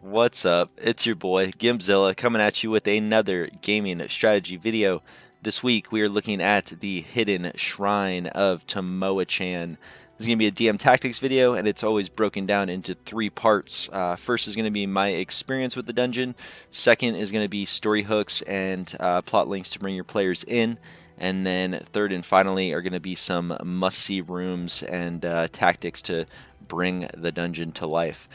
What's up? It's your boy Gimzilla coming at you with another gaming strategy video. This week we are looking at the hidden shrine of Tamoachan. This is going to be a DM tactics video, and it's always broken down into three parts. First is going to be my experience with the dungeon. Second is going to be story hooks and plot links to bring your players in. And then third and finally are going to be some must-see rooms and tactics to bring the dungeon to life.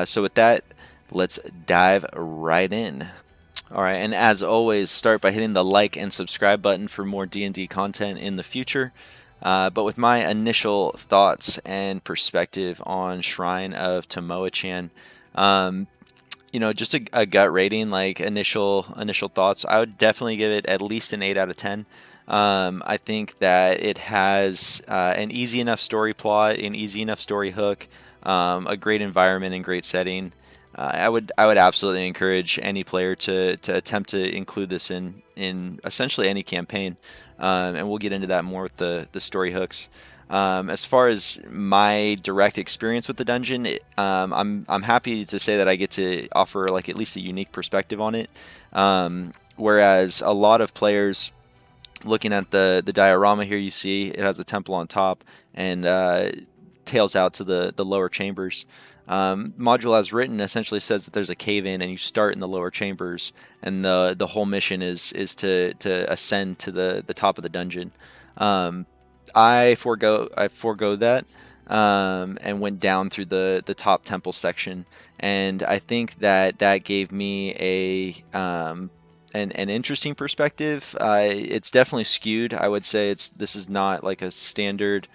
So with that, let's dive right in. All right, and as always, start by hitting the like and subscribe button for more D&D content in the future. But with my initial thoughts and perspective on Shrine of Tamoachan, um, just a gut rating, like initial thoughts, I would definitely give it at least an 8 out of 10. I think that it has an easy enough story plot, an easy enough story hook, a great environment and great setting. I would absolutely encourage any player to attempt to include this in essentially any campaign, and we'll get into that more with the story hooks. As far as my direct experience with the dungeon, I'm happy to say that I get to offer like at least a unique perspective on it. Whereas a lot of players, looking at the diorama here, you see it has a temple on top and tails out to the lower chambers. Module as written essentially says that there's a cave in and you start in the lower chambers, and the whole mission is to ascend to the top of the dungeon. I forego that, and went down through the top temple section, and I think that gave me an interesting perspective. It's definitely skewed. I would say this is not like a standard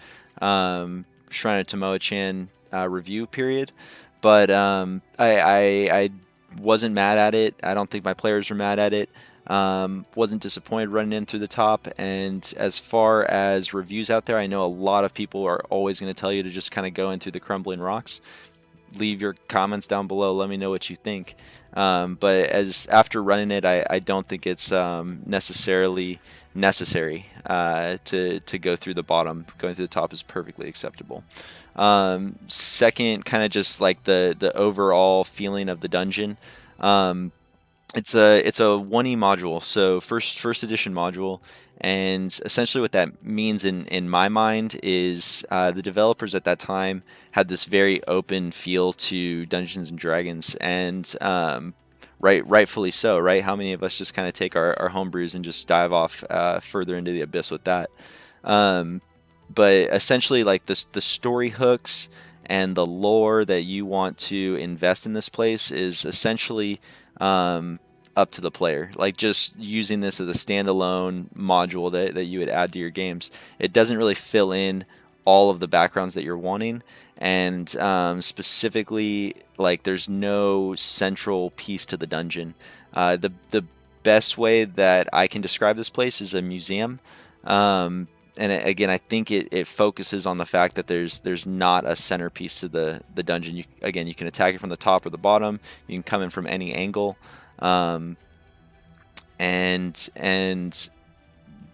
Shrine of Tamoachan review period, but I wasn't mad at it. I don't think my players were mad at it. Wasn't disappointed running in through the top. And as far as reviews out there, I know a lot of people are always going to tell you to just kind of go in through the crumbling rocks. Leave your comments down below. Let me know what you think. But as after running it, I don't think it's necessarily necessary to go through the bottom. Going through the top is perfectly acceptable. Second, kind of just like the overall feeling of the dungeon. It's a 1E module, so first edition module, and essentially what that means in my mind is the developers at that time had this very open feel to Dungeons and Dragons, and rightfully so, right? How many of us just kind of take our homebrews and just dive off further into the abyss with that? Um, but essentially, like the story hooks and the lore that you want to invest in this place is essentially up to the player. Like just using this as a standalone module that you would add to your games. It doesn't really fill in all of the backgrounds that you're wanting, and specifically, like there's no central piece to the dungeon. The best way that I can describe this place is a museum. Again, I think it focuses on the fact that there's not a centerpiece to the dungeon. You can attack it from the top or the bottom. You can come in from any angle, and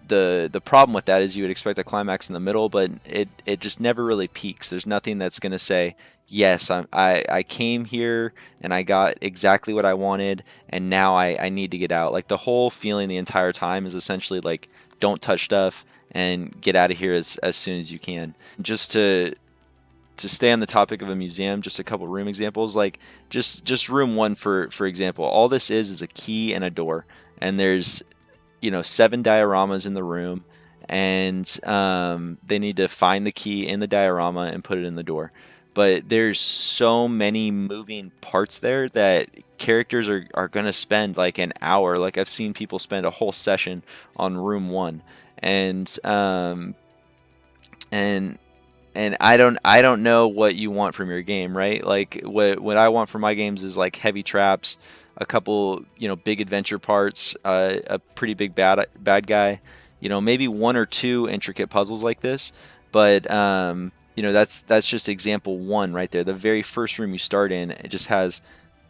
the problem with that is you would expect a climax in the middle, but it just never really peaks. There's nothing that's going to say, yes, I came here and I got exactly what I wanted, and now I need to get out. Like the whole feeling the entire time is essentially like, don't touch stuff and get out of here as soon as you can. Just to stay on the topic of a museum, just a couple room examples, like just room one for example. All this is a key and a door, and there's 7 dioramas in the room, and they need to find the key in the diorama and put it in the door. But there's so many moving parts there that characters are going to spend like an hour. Like I've seen people spend a whole session on room one, and and and I don't know what you want from your game, right? Like what I want from my games is like heavy traps, a couple big adventure parts, a pretty big bad guy, maybe one or two intricate puzzles like this. But that's just example one right there. The very first room you start in, it just has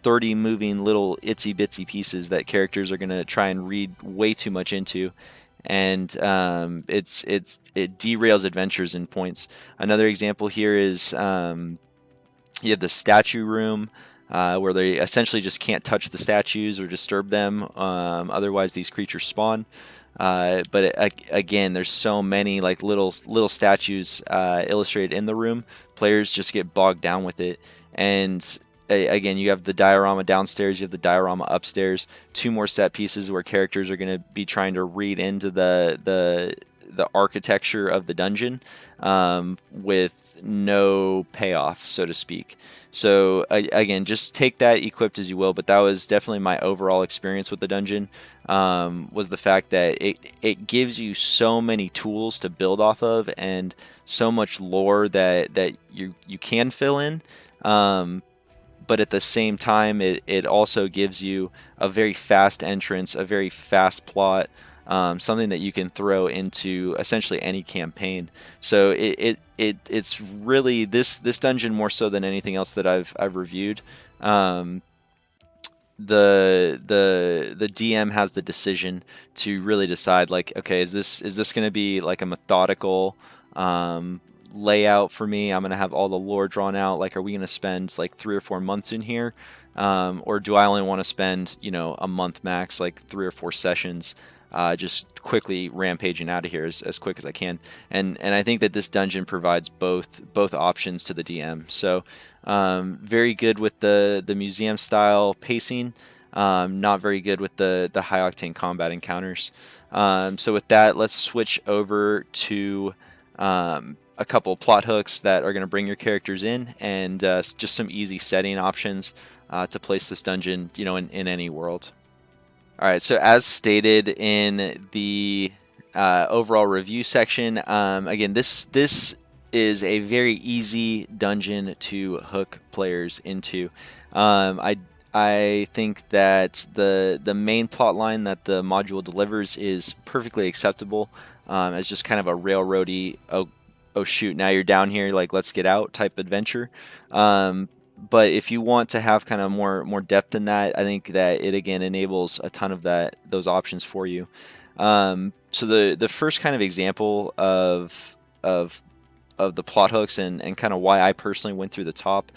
30 moving little itsy bitsy pieces that characters are going to try and read way too much into, and it derails adventures in points. Another example here is you have the statue room. where they essentially just can't touch the statues or disturb them. Otherwise, these creatures spawn. Again, there's so many like little statues illustrated in the room. Players just get bogged down with it, and again, you have the diorama downstairs, you have the diorama upstairs. Two more set pieces where characters are going to be trying to read into the architecture of the dungeon with no payoff, so to speak. So again, just take that equipped as you will. But that was definitely my overall experience with the dungeon. Was the fact that it gives you so many tools to build off of and so much lore that you can fill in. But at the same time, it also gives you a very fast entrance, a very fast plot, something that you can throw into essentially any campaign. So it's really this dungeon more so than anything else that I've reviewed. Um, the DM has the decision to really decide like, okay, is this going to be like a methodical layout for me? I'm going to have all the lore drawn out. Like, are we going to spend like 3 or 4 months in here, or do I only want to spend a month max, like 3 or 4 sessions? Just quickly rampaging out of here as quick as I can, and I think that this dungeon provides both options to the DM. So very good with the museum style pacing. Not very good with the high octane combat encounters. So with that, let's switch over to a couple plot hooks that are going to bring your characters in, and just some easy setting options to place this dungeon, in any world. All right, so as stated in the overall review section, again, this is a very easy dungeon to hook players into. I think that the main plot line that the module delivers is perfectly acceptable, as just kind of a railroady, oh shoot, now you're down here, like let's get out type adventure. But if you want to have kind of more depth in that, I think that it again enables a ton of those options for you. So the first kind of example of of the plot hooks and kind of why I personally went through the top,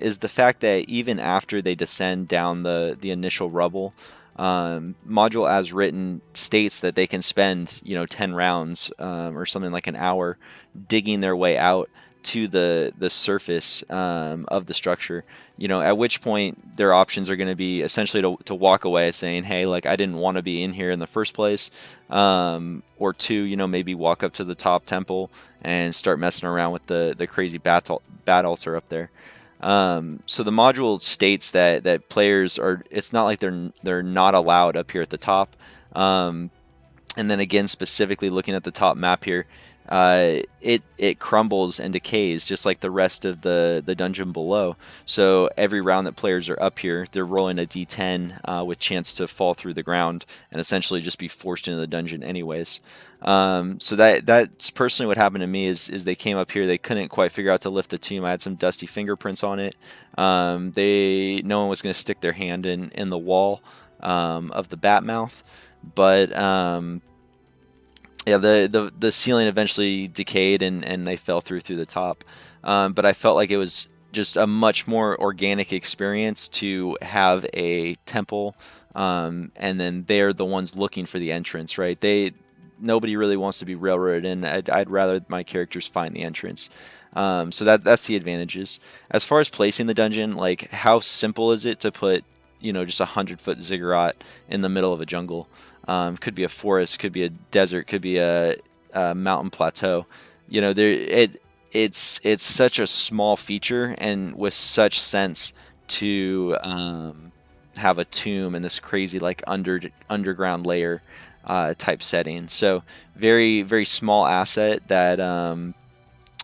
is the fact that even after they descend down the initial rubble, module as written states that they can spend 10 rounds, or something like an hour digging their way out to the surface of the structure, at which point their options are going to be essentially to walk away saying, hey, like I didn't want to be in here in the first place, or two, maybe walk up to the top temple and start messing around with the crazy bat altar up there. So the module states that players are, it's not like they're not allowed up here at the top. And then again, specifically looking at the top map here, it crumbles and decays just like the rest of the dungeon below. So every round that players are up here, they're rolling a d10 with chance to fall through the ground and essentially just be forced into the dungeon anyways. So that's personally what happened to me is they came up here, they couldn't quite figure out to lift the tomb. I had some dusty fingerprints on it. No one was going to stick their hand in the wall of the bat mouth, but yeah, the ceiling eventually decayed and they fell through the top. But I felt like it was just a much more organic experience to have a temple, and then they're the ones looking for the entrance, right? Nobody really wants to be railroaded in. I'd rather my characters find the entrance. So that's the advantages. As far as placing the dungeon, like how simple is it to put just 100-foot ziggurat in the middle of a jungle? Could be a forest, could be a desert, could be a mountain plateau. It's such a small feature and with such sense to have a tomb in this crazy like underground layer type setting. So very very small asset that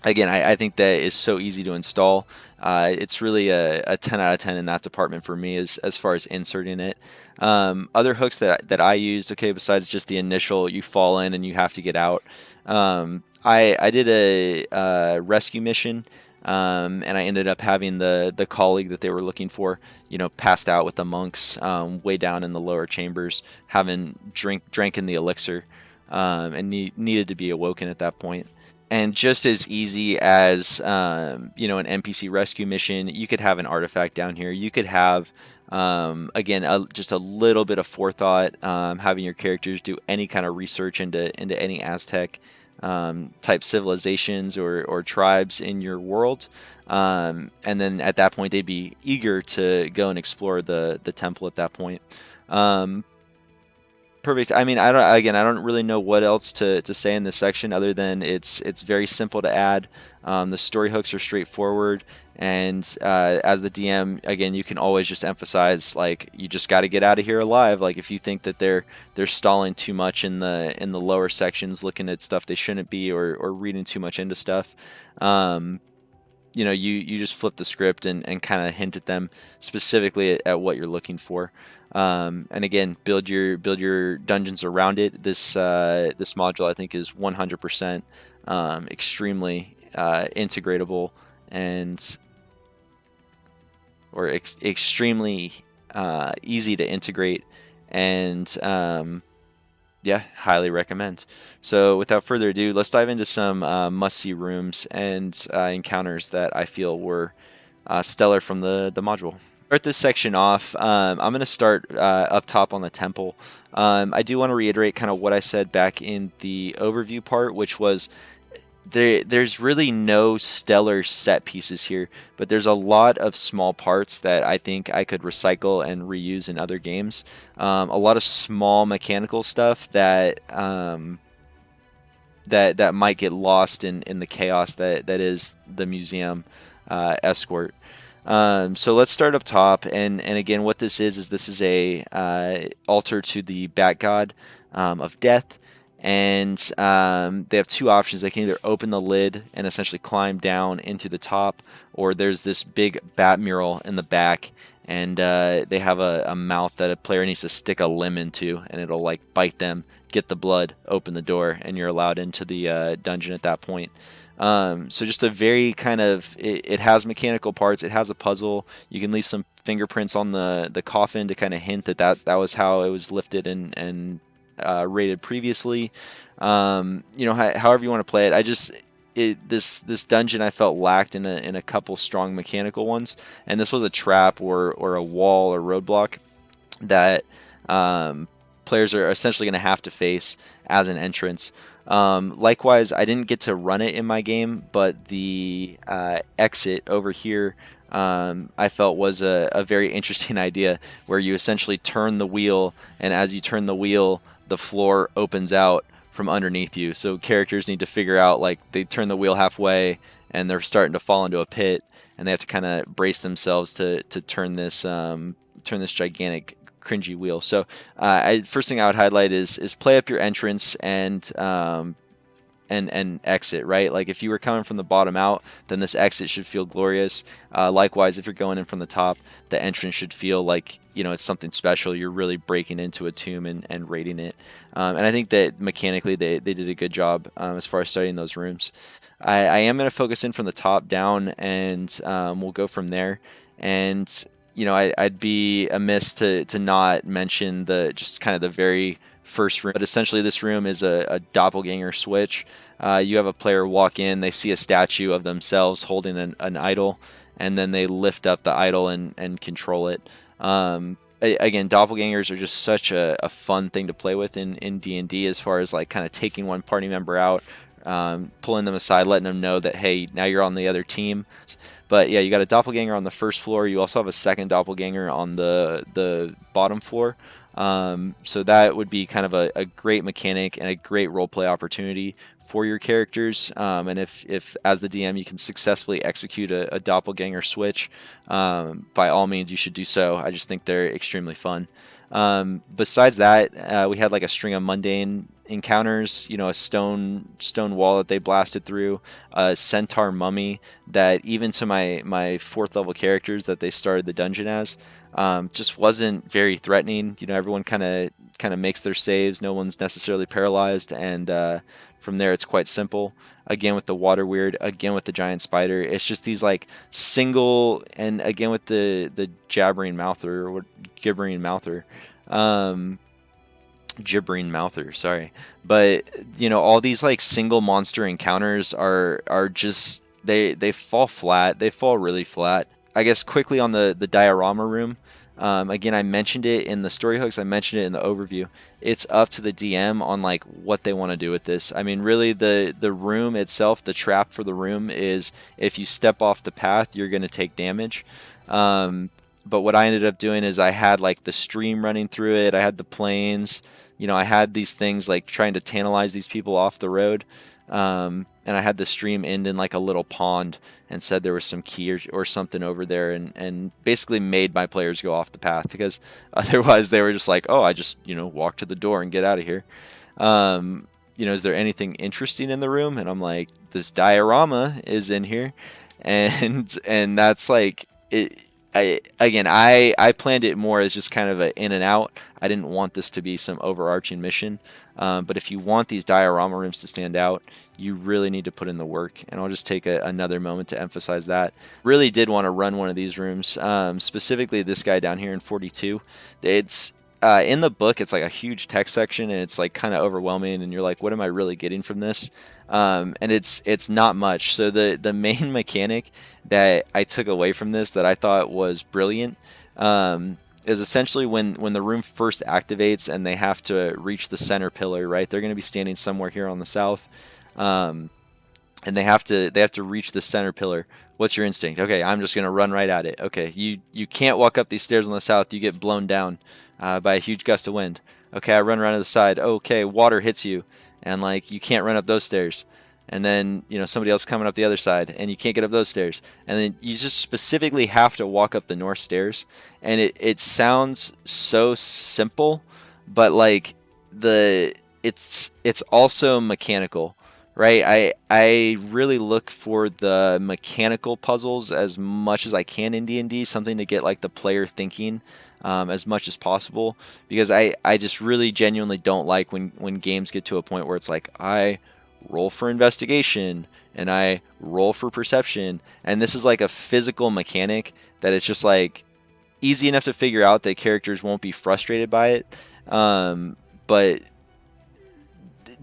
again, I think that is so easy to install. It's really a 10 out of 10 in that department for me as far as inserting it. Other hooks that I used, okay, besides just the initial you fall in and you have to get out. I did a rescue mission, and I ended up having the colleague that they were looking for, passed out with the monks way down in the lower chambers, having drank in the elixir, and needed to be awoken at that point. And just as easy as you know, an NPC rescue mission, you could have an artifact down here. You could have again, just a little bit of forethought, having your characters do any kind of research into any Aztec type civilizations or tribes in your world, and then at that point they'd be eager to go and explore the temple at that point. Um, Perfect. I mean, I don't really know what else to say in this section other than it's very simple to add. The story hooks are straightforward, and as the DM, again, you can always just emphasize like you just got to get out of here alive. Like if you think that they're stalling too much in the lower sections, looking at stuff they shouldn't be, or reading too much into stuff. Um, you know, you just flip the script and kind of hint at them specifically at what you're looking for. And again, build your dungeons around it. This module I think is 100% extremely integratable and extremely easy to integrate, and yeah, highly recommend. So without further ado, let's dive into some must-see rooms and encounters that I feel were stellar from the module. Start this section off. I'm going to start up top on the temple. I do want to reiterate kind of what I said back in the overview part, which was there's really no stellar set pieces here, but there's a lot of small parts that I think I could recycle and reuse in other games. A lot of small mechanical stuff that might get lost in the chaos that is the museum escort. So let's start up top, and again, what this is this is a altar to the Bat God of Death, and they have two options. They can either open the lid and essentially climb down into the top, or there's this big bat mural in the back, and they have a mouth that a player needs to stick a limb into, and it'll like bite them, get the blood, open the door, and you're allowed into the dungeon at that point. So just a very kind of it has mechanical parts. It has a puzzle. You can leave some fingerprints on the coffin to kind of hint that was how it was lifted and rated previously. You know, however you want to play it. This dungeon I felt lacked in a couple strong mechanical ones, and this was a trap or a wall or roadblock that players are essentially going to have to face as an entrance. Likewise, I didn't get to run it in my game, but the exit over here I felt was a very interesting idea, where you essentially turn the wheel, and as you turn the wheel, the floor opens out from underneath you. So characters need to figure out, like, they turn the wheel halfway and they're starting to fall into a pit, and they have to kind of brace themselves to turn this gigantic cringy wheel. So first thing I would highlight is play up your entrance and exit, right? Like if you were coming from the bottom out, then this exit should feel glorious. Likewise, if you're going in from the top, the entrance should feel like, you know, it's something special. You're really breaking into a tomb and raiding it. And I think that mechanically they did a good job as far as studying those rooms. I am going to focus in from the top down, and we'll go from there. And you know, I'd be amiss to not mention just kind of the very first room. But essentially, this room is a doppelganger switch. You have a player walk in, they see a statue of themselves holding an idol, and then they lift up the idol and control it. Again, doppelgangers are just such a fun thing to play with in D&D, as far as like kind of taking one party member out, pulling them aside, letting them know that, hey, now you're on the other team. But yeah, you got a doppelganger on the first floor. You also have a second doppelganger on the bottom floor. So that would be kind of a great mechanic and a great roleplay opportunity for your characters. And if as the DM you can successfully execute a doppelganger switch, by all means you should do so. I just think they're extremely fun. Besides that, we had like a string of mundane encounters, you know, a stone wall that they blasted through, a centaur mummy that even to my fourth level characters that they started the dungeon as, just wasn't very threatening. You know, everyone kind of makes their saves. No one's necessarily paralyzed, and from there it's quite simple. Again with the water weird, again with the giant spider. It's just these like single, and again with the jabbering mouther or gibbering mouther. gibbering mouther, sorry. But all these like single monster encounters are just they fall flat. They fall really flat. I guess quickly on the diorama room. Again, I mentioned it in the story hooks. I mentioned it in the overview. It's up to the DM on like what they want to do with this. I mean, really, the room itself, the trap for the room is if you step off the path, you're going to take damage. But what I ended up doing is I had like the stream running through it. I had the planes. I had these things like trying to tantalize these people off the road. And I had the stream end in like a little pond and said there was some key or something over there, and basically made my players go off the path because otherwise they were just like, oh, I just, walk to the door and get out of here. Is there anything interesting in the room? And I'm like, this diorama is in here. And that's like it. I planned it more as just kind of an in and out. I didn't want this to be some overarching mission. But if you want these diorama rooms to stand out, you really need to put in the work. And I'll just take another moment to emphasize that. Really did want to run one of these rooms, specifically this guy down here in 42. It's in the book, it's like a huge text section, and it's like kind of overwhelming, and you're like, what am I really getting from this? And it's not much. So the main mechanic that I took away from this that I thought was brilliant is essentially when the room first activates and they have to reach the center pillar, right? They're going to be standing somewhere here on the south, and they have to reach the center pillar. What's your instinct? Okay, I'm just going to run right at it. Okay, you can't walk up these stairs on the south. You get blown down by a huge gust of wind. Okay, I run around to the side. Okay, water hits you, and like you can't run up those stairs. And then somebody else coming up the other side, and you can't get up those stairs. And then you just specifically have to walk up the north stairs. And it sounds so simple, but like it's also mechanical, right? I really look for the mechanical puzzles as much as I can in D&D, something to get like the player thinking as much as possible, because I just really genuinely don't like when games get to a point where it's like I roll for investigation and I roll for perception, and this is like a physical mechanic that it's just like easy enough to figure out that characters won't be frustrated by it, but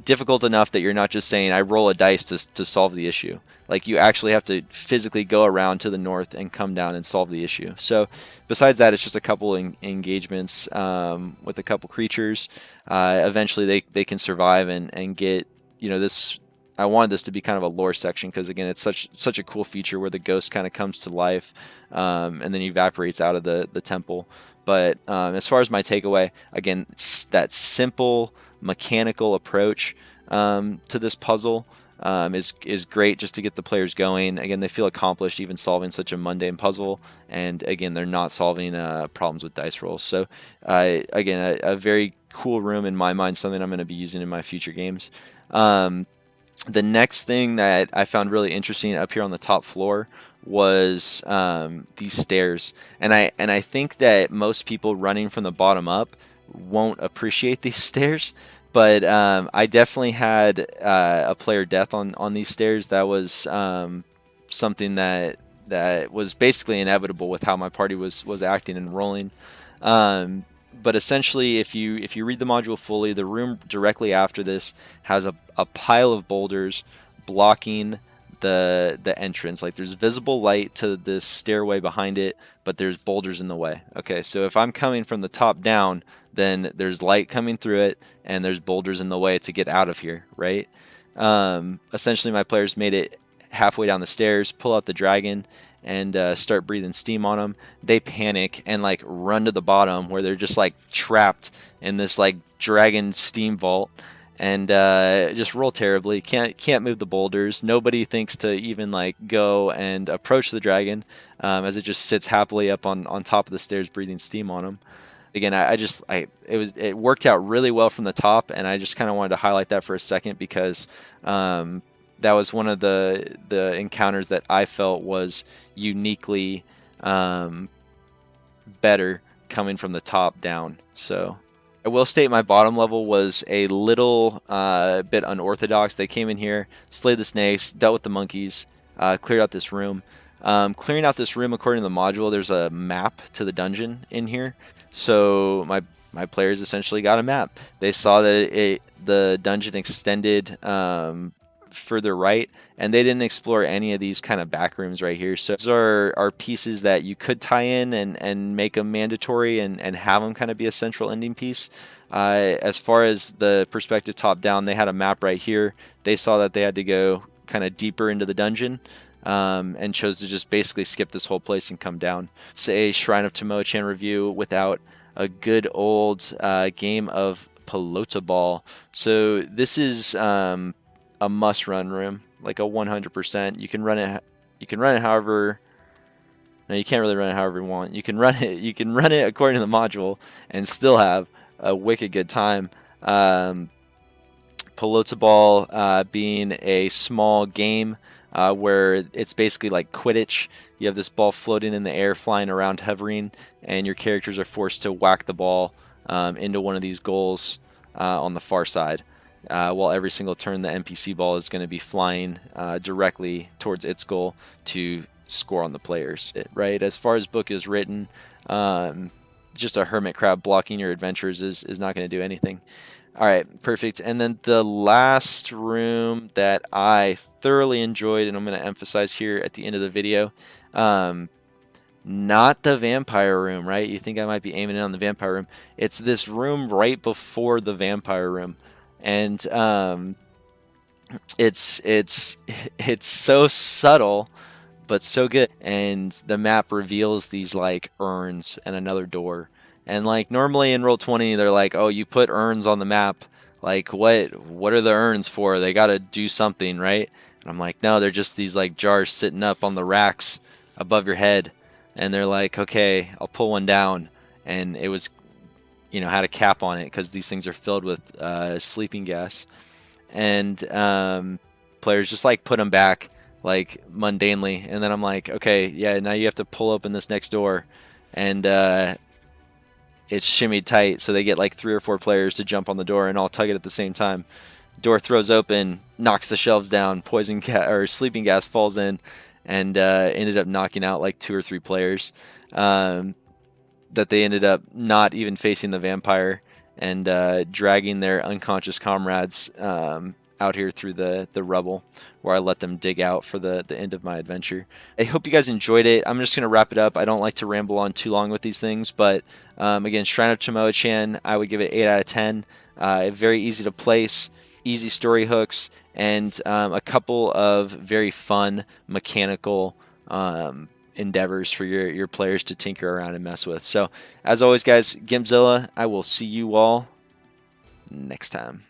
difficult enough that you're not just saying I roll a dice to solve the issue. Like you actually have to physically go around to the north and come down and solve the issue. So besides that, it's just a couple engagements with a couple creatures. Eventually they can survive and get this. I wanted this to be kind of a lore section because again it's such a cool feature where the ghost kind of comes to life and then evaporates out of the temple. But as far as my takeaway, again, that simple mechanical approach to this puzzle is great just to get the players going. Again, they feel accomplished even solving such a mundane puzzle, and again, they're not solving problems with dice rolls. So again, a very cool room in my mind, something I'm going to be using in my future games. The next thing that I found really interesting up here on the top floor was these stairs, and I think that most people running from the bottom up won't appreciate these stairs, but I definitely had a player death on these stairs. That was something that was basically inevitable with how my party was acting and rolling. But essentially, if you read the module fully, the room directly after this has a pile of boulders blocking the entrance. Like there's visible light to this stairway behind it, but there's boulders in the way. Okay, so if I'm coming from the top down, then there's light coming through it, and there's boulders in the way to get out of here, right? Essentially, my players made it halfway down the stairs, pull out the dragon, and start breathing steam on them. They panic and like run to the bottom where they're just like trapped in this like dragon steam vault, and just roll terribly. Can't move the boulders. Nobody thinks to even like go and approach the dragon, as it just sits happily up on top of the stairs breathing steam on them. Again, it worked out really well from the top, and I just kind of wanted to highlight that for a second because that was one of the encounters that I felt was uniquely better coming from the top down. So I will state my bottom level was a little bit unorthodox. They came in here, slayed the snakes, dealt with the monkeys, cleared out this room. Clearing out this room, according to the module, there's a map to the dungeon in here. So my players essentially got a map. They saw that the dungeon extended further right, and they didn't explore any of these kind of back rooms right here. So these are pieces that you could tie in and make them mandatory and have them kind of be a central ending piece. As far as the perspective top down, they had a map right here. They saw that they had to go kind of deeper into the dungeon, and chose to just basically skip this whole place and come down. It's a Shrine of Tamoachan review without a good old game of pelota ball. So this is a must-run room, like a 100%. You can run it. You can run it however. No, you can't really run it however you want. You can run it. You can run it according to the module and still have a wicked good time. Pelota ball being a small game where it's basically like Quidditch. You have this ball floating in the air, flying around, hovering, and your characters are forced to whack the ball into one of these goals on the far side. While every single turn, the NPC ball is going to be flying directly towards its goal to score on the players. Right? As far as book is written, just a hermit crab blocking your adventures is not going to do anything. All right, perfect. And then the last room that I thoroughly enjoyed, and I'm going to emphasize here at the end of the video, not the vampire room, right? You think I might be aiming in on the vampire room. It's this room right before the vampire room. And it's so subtle but so good. And the map reveals these like urns and another door. And like normally in Roll20, they're like, oh, you put urns on the map. Like what are the urns for? They got to do something, right? And I'm like, no, they're just these like jars sitting up on the racks above your head. And they're like, okay, I'll pull one down. And it was, had a cap on it because these things are filled with sleeping gas. And players just like put them back like mundanely, and then I'm like, okay, yeah, now you have to pull open this next door, and it's shimmied tight, so they get like 3 or 4 players to jump on the door and all tug it at the same time. Door throws open, knocks the shelves down, poison gas or sleeping gas falls in, and ended up knocking out like 2 or 3 players. That they ended up not even facing the vampire and dragging their unconscious comrades out here through the rubble, where I let them dig out for the end of my adventure. I hope you guys enjoyed it. I'm just going to wrap it up. I don't like to ramble on too long with these things, but again, Shrine of Tamoachan, I would give it 8 out of 10. Very easy to place, easy story hooks, and a couple of very fun mechanical endeavors for your players to tinker around and mess with. So, as always, guys, Gimpzilla, I will see you all next time.